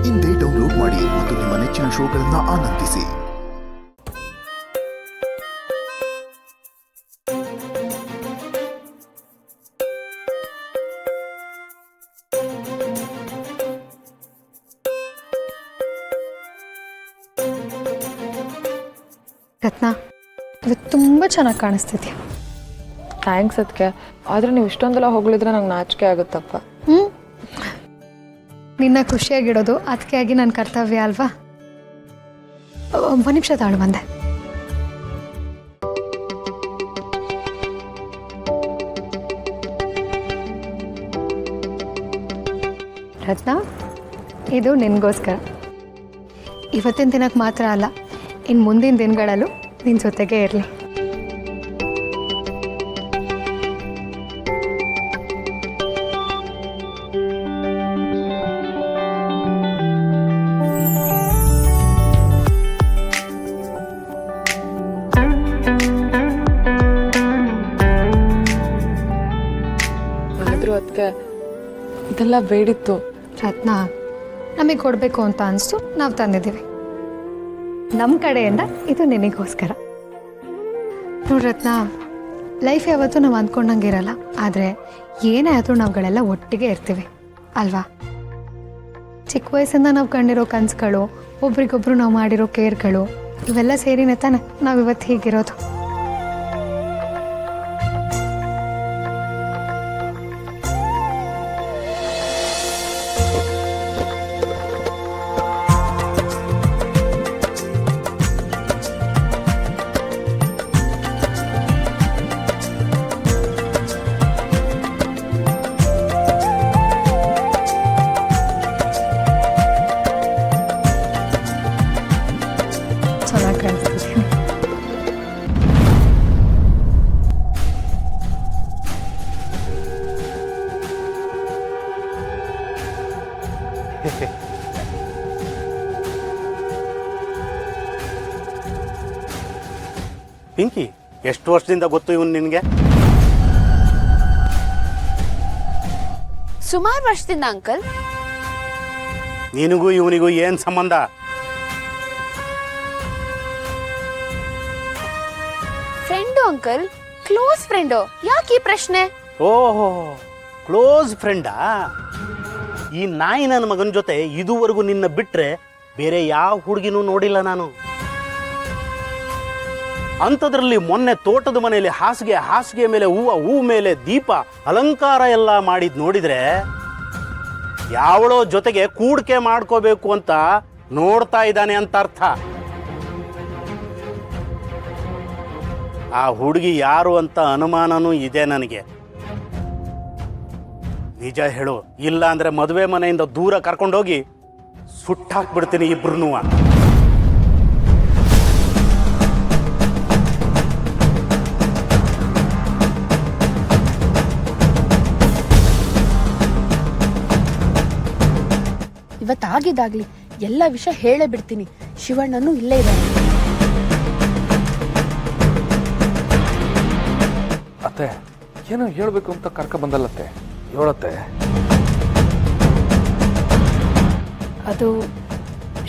ಇಂದೇ ಡೌನ್ಲೋಡ್ ಮಾಡಿ ಮತ್ತು ನಿಮ್ಮ ನೆಚ್ಚಿನ ಶೋಗಳನ್ನು ಆನಂದಿಸಿ. ರತ್ನ, ಇದು ತುಂಬ ಚೆನ್ನಾಗಿ ಕಾಣಿಸ್ತಿದ್ಯಾ. ಥ್ಯಾಂಕ್ಸ್ ಅದಕ್ಕೆ. ಆದರೆ ನೀವು ಇಷ್ಟೊಂದೆಲ್ಲ ಹೋಗ್ಲಿದ್ರೆ ನಂಗೆ ನಾಚಿಕೆ ಆಗುತ್ತಪ್ಪ. ನಿನ್ನ ಖುಷಿಯಾಗಿಡೋದು ಅದಕ್ಕೆ ಆಗಿ ನನ್ನ ಕರ್ತವ್ಯ ಅಲ್ವಾ. ಒಂದು ನಿಮಿಷ ತಾಳು ಬಂದೆ. ರತ್ನ, ಇದು ನಿನಗೋಸ್ಕರ. ಇವತ್ತಿನ ದಿನಕ್ಕೆ ಮಾತ್ರ ಅಲ್ಲ, ಇನ್ನು ಮುಂದಿನ ದಿನಗಳಲ್ಲೂ ನಿನ್ನ ಜೊತೆಗೆ ಇರಲಿ. ಆದರೂ ಅದಕ್ಕೆ ಇದೆಲ್ಲ ಬೇಡಿತ್ತು. ರತ್ನ, ನಮಗೆ ಕೊಡಬೇಕು ಅಂತ ಅನಿಸ್ತು, ನಾವು ತಂದಿದ್ದೀವಿ. ನಮ್ಮ ಕಡೆಯಿಂದ ಇದು ನಿನಗೋಸ್ಕರ. ನೋಡಿ ರತ್ನ, ಲೈಫ್ ಯಾವತ್ತೂ ನಾವು ಅಂದ್ಕೊಂಡಂಗೆ ಇರಲ್ಲ, ಆದರೆ ಏನೇ ಆದರೂ ನಾವುಗಳೆಲ್ಲ ಒಟ್ಟಿಗೆ ಇರ್ತೀವಿ ಅಲ್ವಾ. ಚಿಕ್ಕ ವಯಸ್ಸಿಂದ ನಾವು ಕಂಡಿರೋ ಕನಸುಗಳು, ಒಬ್ರಿಗೊಬ್ರು ನಾವು ಮಾಡಿರೋ ಕೇರ್ಗಳು, ಇವೆಲ್ಲ ಸೇರಿನೇ ತಾನೆ ನಾವು ಇವತ್ತು ಹೀಗಿರೋದು. ಚೆನ್ನಾಗಿ ಕಾಣಿಸ್ತಿದೆ. ಪಿಂಕಿ, ಎಷ್ಟು ವರ್ಷದಿಂದ ಗೊತ್ತು ಇವನು ನಿನಗೆ? ಸುಮಾರು ವರ್ಷದಿಂದ ಅಂಕಲ್. ನಿನಗೂ ಇವನಿಗೂ ಏನು ಸಂಬಂಧ? Friend uncle, close friend. ಯಾಕೆ ಈ ಪ್ರಶ್ನೆ? ಓಹೋ, ಕ್ಲೋಸ್ ಫ್ರೆಂಡಾ? ಈ ನಾಯಿ ನನ್ನ ಮಗನ ಜೊತೆ ಇದುವರೆಗೂ ನಿನ್ನ ಬಿಟ್ರೆ ಬೇರೆ ಯಾವ ಹುಡುಗಿನೂ ನೋಡಿಲ್ಲ ನಾನು. ಅಂಥದ್ರಲ್ಲಿ ಮೊನ್ನೆ ತೋಟದ ಮನೆಯಲ್ಲಿ ಹಾಸಿಗೆ ಮೇಲೆ ಹೂವು ಮೇಲೆ ದೀಪ ಅಲಂಕಾರ ಎಲ್ಲ ಮಾಡಿದ್ ನೋಡಿದ್ರೆ ಯಾವಳೋ ಜೊತೆಗೆ ಕೂಡಿಕೆ ಮಾಡ್ಕೋಬೇಕು ಅಂತ ನೋಡ್ತಾ ಇದ್ದಾನೆ ಅಂತ ಅರ್ಥ. ಆ ಹುಡುಗಿ ಯಾರು ಅಂತ ಅನುಮಾನನೂ ಇದೆ ನನಗೆ. ನಿಜ ಹೇಳು, ಇಲ್ಲ ಅಂದ್ರೆ ಮದುವೆ ಮನೆಯಿಂದ ದೂರ ಕರ್ಕೊಂಡೋಗಿ ಸುಟ್ಟಾಕ್ಬಿಡ್ತೀನಿ ಇಬ್ರು. ಇವತ್ತಾಗಿದ್ದಾಗ್ಲಿ ಎಲ್ಲ ವಿಷಯ ಹೇಳೇ ಬಿಡ್ತೀನಿ. ಶಿವಣ್ಣನು ಇಲ್ಲೇ ಇದ್ದಾನೆ. ಅತ್ತೆ, ಏನೋ ಹೇಳ್ಬೇಕು ಅಂತ ಕರ್ಕ ಬಂದಲ್ಲತ್ತೆ, ಹೇಳತ್ತೆ. ಅದು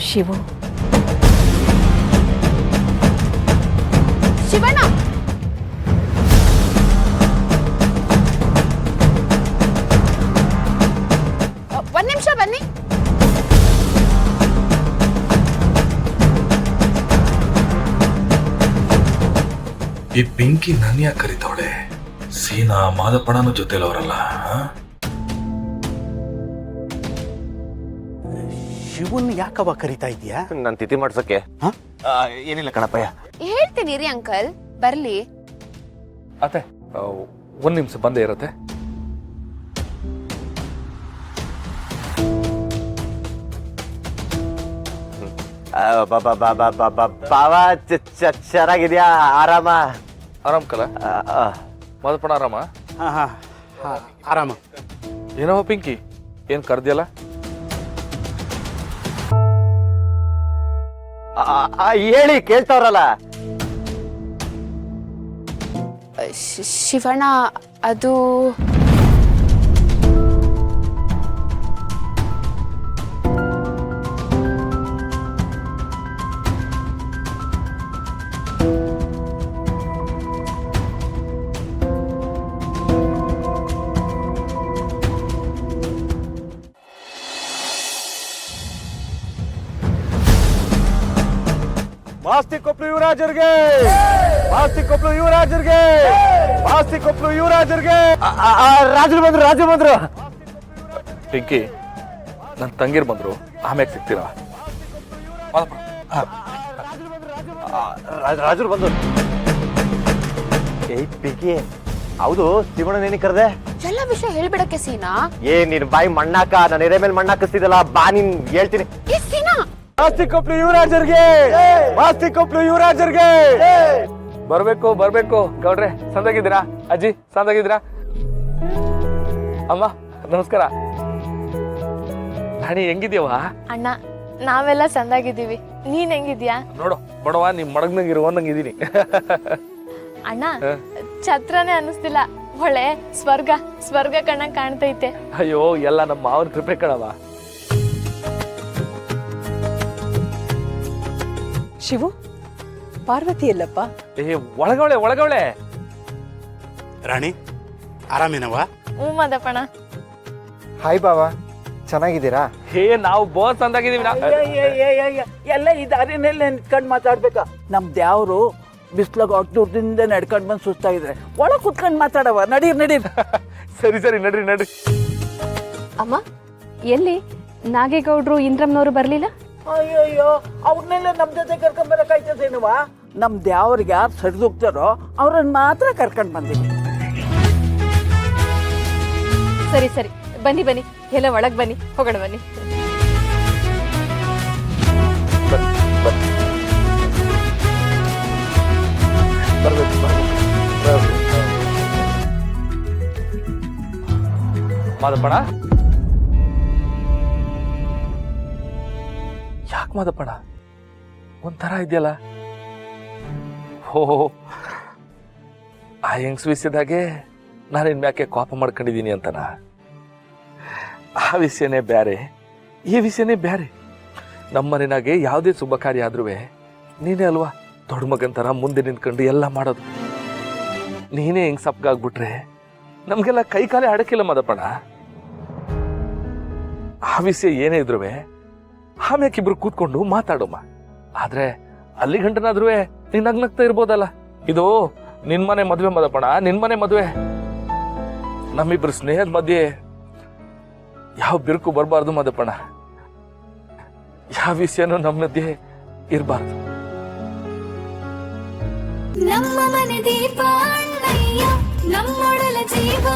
ಶಿವು. ಶಿವಣ್ಣ, ಒಂದ್ ನಿಮಿಷ ಬನ್ನಿ. ಈ ಪಿಂಕಿ ನನ್ನ ಯಾಕೆ ಕರಿತಾವಳೆ? ಸೀನಾ ಮಾದಪ್ಪಣನು ಜೊತೆಲವರಲ್ಲ. ಶಿವನ್ ಯಾಕವ ಕರಿತಾ ಇದೀಯಾ? ನಾನು ತಿಥಿ ಮಾಡ್ಸಕ್ಕೆ. ಏನಿಲ್ಲ ಕಣಪ್ಪಯ್ಯ. ಹೇಳ್ತೀನಿ ರೀ ಅಂಕಲ್, ಬರ್ಲಿ. ಅತ್ತೆ, ಒಂದು ನಿಮಿಷ ಬಂದೇ ಇರತ್ತೆ. ಬಾವ ಚೆನ್ನಾಗಿದ್ಯಾ? ಆರಾಮ? ಆರಾಮ್ ಕಲ ಮಾದಪ್ಪಣ, ಆರಾಮ? ಆರಾಮ. ಏನೋ ಪಿಂಕಿ, ಏನ್ ಕರ್ದಿಯಲ್ಲ? ಹೇಳಿ, ಕೇಳ್ತಾವ್ರಲ್ಲ. ಶಿವಣ್ಣ, ಅದು ಮಾಸ್ತಿಕೊಪ್ಲು ಯುವರಾಜರ್ಗೆ ಮಾಸ್ತಿಕೊಪ್ಲು ಯುವರಾಜರ್ಗೆ ಮಾಸ್ತಿಕೊಪ್ಲು ಯುವರಾಜರ್ಗೆ. ರಾಜರು ಬಂದ್ರು. ಪಿಂಕಿ, ನನ್ನ ತಂಗಿರ್ ಬಂದ್ರು, ಆಮ್ಯಾಗ ಸಿಗ್ತೀರ? ರಾಜರು ಬಂದ್ರು. ಏಯ್ ಪಿಂಕಿ, ಹೌದು ಶಿವಣ್ಣನೇನಿ ಕರೆದೆ? ಎಲ್ಲ ವಿಷಯ ಹೇಳ್ಬಿಡಕ್ಕೆ ಸೀನಾ. ನಿನ್ ಬಾಯಿ ಮಣ್ಣಾಕ, ನನ್ನ ಎದೆ ಮೇಲೆ ಮಣ್ಣಾಕಿಸ್ತಿದಲ್ಲ, ಬಾ ನೀನ್ ಹೇಳ್ತೀನಿ. ಏ ಸೀನಾ, ಮಾಸ್ತಿಕೊಪ್ಲು ಯುವರಾಜರ್ಗೆ ಮಾಸ್ತಿಕೊಪ್ಲು ಯುವರಾಜರ್ಗೆ. ಬರ್ಬೇಕು ಗೌಡ್ರೆ. ಸಂದಾಗಿದ್ದೀರಾ? ಅಜ್ಜಿ ಸಂದಾಗಿದ್ದೀರಾ? ಅಮ್ಮ ನಮಸ್ಕಾರ. ರಾಣಿ ಹೆಂಗಿದ್ಯವ? ಅಣ್ಣ ನಾವೆಲ್ಲ ಚಂದಾಗಿದ್ದೀವಿ, ನೀನ್ ಹೆಂಗಿದ್ಯಾ? ನೋಡು ಬಡವ, ನಿಮ್ ಮಡಗ್ನಂಗ್ ಇರುವಂದಂಗ್ ಇದೀನಿ. ಅಣ್ಣ ಛತ್ರನೇ ಅನ್ನಿಸ್ತಿಲ್ಲ, ಹೊಳೆ ಸ್ವರ್ಗ ಕಣ್ಣಂಗ್ ಕಾಣ್ತೈತೆ. ಅಯ್ಯೋ, ಎಲ್ಲ ನಮ್ಮ ಮಾವನ ಕೃಪೆ ಕಣವ. ಶಿವು, ಪಾರ್ವತಿ ಎಲ್ಲಪ್ಪ? ಒಳಗವಳೆ. ರಾಣಿ ಆರಾಮೇನವ? ಹ್ಞೂ ಮದಪ್ಪಣ. ಹಾಯ್ ಬಾವ, ಚೆನ್ನಾಗಿದ್ದೀರಾ? ನಾವು ಬೋಸ್ ಅಂದಾಗಿದೀವಿ. ಎಲ್ಲ ಈ ದಾರಿನಲ್ಲಿ ನಿಂತ್ಕೊಂಡು ಮಾತಾಡ್ಬೇಕಾ? ನಮ್ ದ್ಯಾವ್ರು ಬಿಸ್ಲಾಗ ದೂರದಿಂದ ನಡ್ಕೊಂಡ್ ಬಂದು ಸುಸ್ತಾಗಿದ್ರೆ ಒಳಗ್ ಕುತ್ಕೊಂಡ್ ಮಾತಾಡವ. ನಡೀರ್. ಸರಿ ನಡ್ರಿ. ಅಮ್ಮ ಎಲ್ಲಿ ನಾಗೇಗೌಡ್ರು ಇಂದ್ರಮ್ನವರು ಬರ್ಲಿಲ್ಲ? ಅಯ್ಯಯ್ಯೋ, ಅವ್ರನ್ನೆಲ್ಲ ನಮ್ ಜೊತೆ ಕರ್ಕೊಂಡ್ ಬರಕಾಯ್ತದೇನುವ? ನಮ್ ದ್ಯಾವ್ರಿಗೆ ಯಾರು ಸರಿದೋಗ್ತಾರೋ ಅವ್ರನ್ನ ಮಾತ್ರ ಕರ್ಕೊಂಡ್ ಬಂದಿವಿ. ಸರಿ ಬನ್ನಿ ಎಲ್ಲ ಒಳಗ್ ಬನ್ನಿ, ಹೋಗೋಣ ಬನ್ನಿ. ಮಾದಪ್ಪಣ, ಯಾಕೆ ಮಾದಪ್ಪಣ ಒಂಥರ ಇದೆಯಲ್ಲ? ಹೋ, ಆ ಹೆಂಗ್ಸ್ ವಿಷಯದಾಗೆ ನಾನು ಇನ್ಮ್ಯಾಕೆ ಕೋಪ ಮಾಡ್ಕೊಂಡಿದ್ದೀನಿ ಅಂತನ? ಆ ವಿಷಯನೇ ಬ್ಯಾರೆ, ಈ ವಿಷಯನೇ ಬ್ಯಾರೆ. ನಮ್ಮನೆನಾಗೆ ಯಾವುದೇ ಶುಭ ಕಾರ್ಯ ಆದ್ರೂ ನೀನೇ ಅಲ್ವಾ ದೊಡ್ಡ ಮಗನ್ ಥರ ಮುಂದೆ ನಿಂತ್ಕೊಂಡು ಎಲ್ಲ ಮಾಡೋದು. ನೀನೇ ಹಿಂಗ್ ಸಪ್ಗಾಗ್ಬಿಟ್ರೆ ನಮ್ಗೆಲ್ಲ ಕೈ ಕಾಲೇ ಅಡಕಿಲ್ಲ ಮದಪ್ಪಣ. ಆ ವಿಷಯ ಏನೇ ಇದ್ರು ಆಮ್ಯಾಕಿಬ್ರು ಕೂತ್ಕೊಂಡು ಮಾತಾಡೋಮ್ಮ. ಆದ್ರೆ ಅಲ್ಲಿ ಗಂಟನಾದ್ರೂ ನೀನ್ ನಗ್ನಗ್ತಾ ಇರ್ಬೋದಲ್ಲ. ಇದು ನಿನ್ಮನೆ ಮದ್ವೆ ಮದಪ್ಪಣ, ನಿನ್ಮನೆ ಮದ್ವೆ. ನಮ್ಮಿಬ್ರು ಸ್ನೇಹದ ಮಧ್ಯೆ ಯಾವ ಬಿರುಕು ಬರಬಾರ್ದು ಮದಪ್ಪಣ. ಯಾವ ವಿಷಯನೂ ನಮ್ಮ ಮಧ್ಯೆ ಇರಬಾರ್ದು. ನಮ್ಮ ಮನೆ ದೀಪ ಅಣ್ಣಯ್ಯ, ನಮ್ಮೊಡಲ ಜೀವ